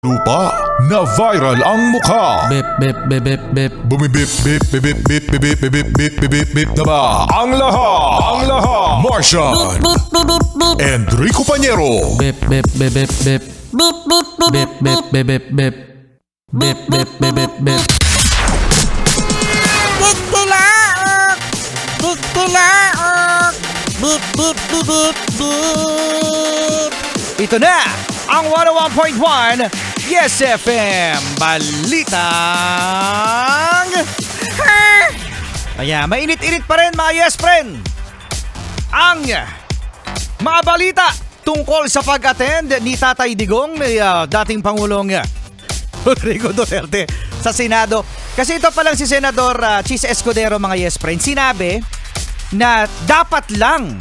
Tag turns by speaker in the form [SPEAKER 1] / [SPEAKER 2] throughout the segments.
[SPEAKER 1] Lupa na viral ang mukha.
[SPEAKER 2] Bip, bip, bip, bip, bip.
[SPEAKER 1] Bumibip, bip, bip, bip, bip, bip, bip, bip, bip, bip, bip na ba? Ang lahat. Martian. Enrico Pañero.
[SPEAKER 2] Bip, bip, bip, bip, bip. Bip, bip, bip, bip, bip, bip, bip. Bip, bip, bip, bip, bip.
[SPEAKER 3] Titilaok! Titilaok! Bip, bip, bip, bip, bip!
[SPEAKER 4] Ito na ang 101.1 Yes FM Balitang Kaya mainit-init pa rin mga Yes Friend ang mga balita tungkol sa pag-attend ni Tatay Digong ni dating Pangulong Rodrigo Duterte sa Senado. Kasi ito palang si Senador Chis Escudero mga Yes Friend, sinabi na dapat lang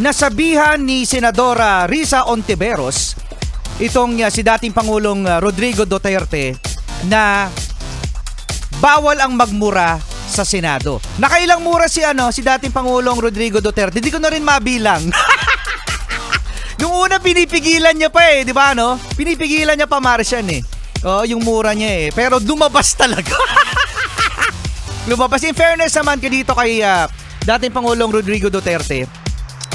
[SPEAKER 4] nasabihan ni Senadora Risa Ontiveros itong si dating Pangulong Rodrigo Duterte na bawal ang magmura sa Senado. Nakailang mura si dating Pangulong Rodrigo Duterte? Hindi ko na rin mabilang. Nung una pinipigilan niya pa di ba Pinipigilan niya pa Martian yung mura niya Pero lumabas talaga. Lumabas. In fairness naman dito kay dating Pangulong Rodrigo Duterte,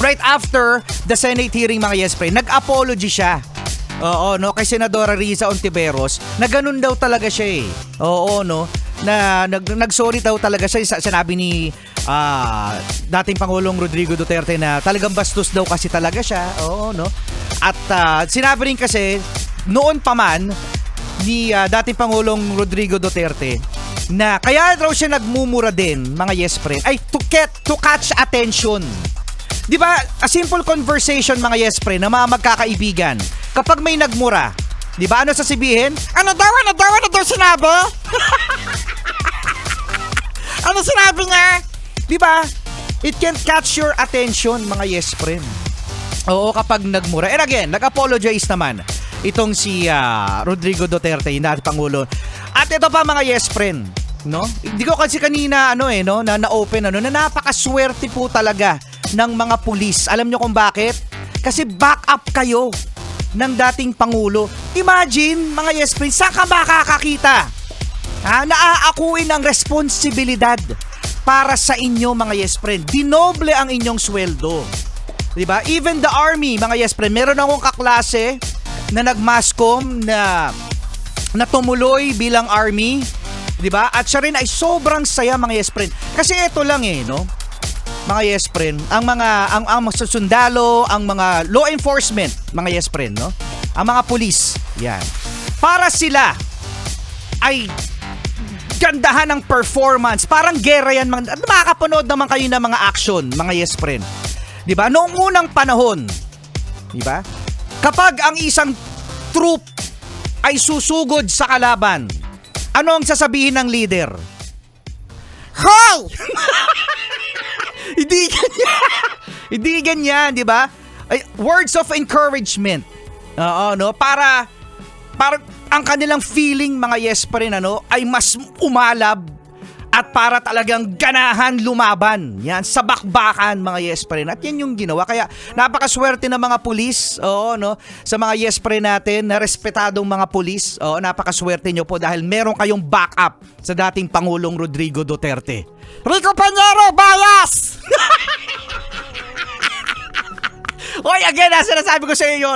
[SPEAKER 4] right after the Senate hearing mga Yes Friend, nag-apology siya. Kay Senadora Risa Ontiveros, na ganun daw talaga siya na nag-sorry daw talaga siya. Sinabi ni dating Pangulong Rodrigo Duterte na talagang bastos daw kasi talaga siya. At sinabi rin kasi noon pa man ni dating Pangulong Rodrigo Duterte na kaya daw siya nagmumura din mga Yes Friend ay to catch attention. Di ba, a simple conversation mga Yes Friend na mga magkakaibigan. Kapag may nagmura, di ba, ano sasabihin?
[SPEAKER 3] Ano daw sinabi? Ano sinabi niya?
[SPEAKER 4] Di ba? It can catch your attention mga Yes Friend. Oo, kapag nagmura. And again, nag-apologize naman itong si Rodrigo Duterte, yung dating Pangulo. At ito pa mga Yes Friend, Hindi ko kasi kanina na-open na napakaswerte po talaga ng mga pulis. Alam nyo kung bakit? Kasi back up kayo ng dating Pangulo. Imagine, mga Yes Friend, saan ka makakakita? Naaakuin ang responsibilidad para sa inyo, mga Yes Friend. Dinoble ang inyong sweldo. Diba? Even the army, mga Yes Friend, meron akong kaklase na nag-mascom na tumuloy bilang army. Diba? At siya rin ay sobrang saya, mga Yes Friend. Kasi ito lang mga Yes Friend, ang sundalo, ang mga law enforcement, mga Yes Friend, ang mga pulis, yan. Para sila ay gandahan ng performance, parang gera yan. Makakapanood naman kayo ng mga action, mga Yes Friend. Diba? Noong unang panahon, diba? Kapag ang isang troop ay susugod sa kalaban, ano ang sasabihin ng leader?
[SPEAKER 3] Hoy!
[SPEAKER 4] Hindi ganyan, di ba? Words of encouragement. Para ang kanilang feeling mga Yes pa rin ay mas umalab at para talagang ganahan lumaban. Yan, sa bakbakan mga Yes pa rin. At yan yung ginawa. Kaya napakaswerte ng mga pulis, sa mga Yes pa rin natin, na respetadong mga pulis. Napakaswerte nyo po dahil meron kayong backup sa dating Pangulong Rodrigo Duterte.
[SPEAKER 3] Rico Pañero, bias!
[SPEAKER 4] Hoy, again, sinasabi ko sa inyo,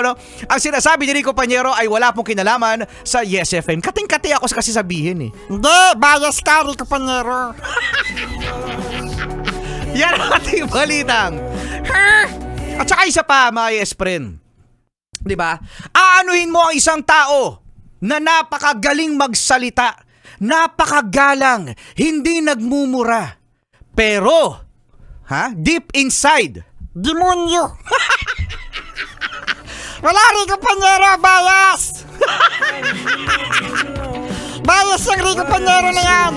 [SPEAKER 4] ang sinasabi ni Rico Pañero ay wala pong kinalaman sa Yes FM. Kating-kati ako kasi sabihin
[SPEAKER 3] Hindi, bias ka, Rico Pañero.
[SPEAKER 4] Yan ang ating balitang. At saka isa pa, mga Yes Friend. Diba? Aanuhin mo ang isang tao na napakagaling magsalita, napakagalang, hindi nagmumura. Pero, deep inside,
[SPEAKER 3] demonyo. Wala, Rico Pañero, bias. Bias yung Rico Pañero na yan.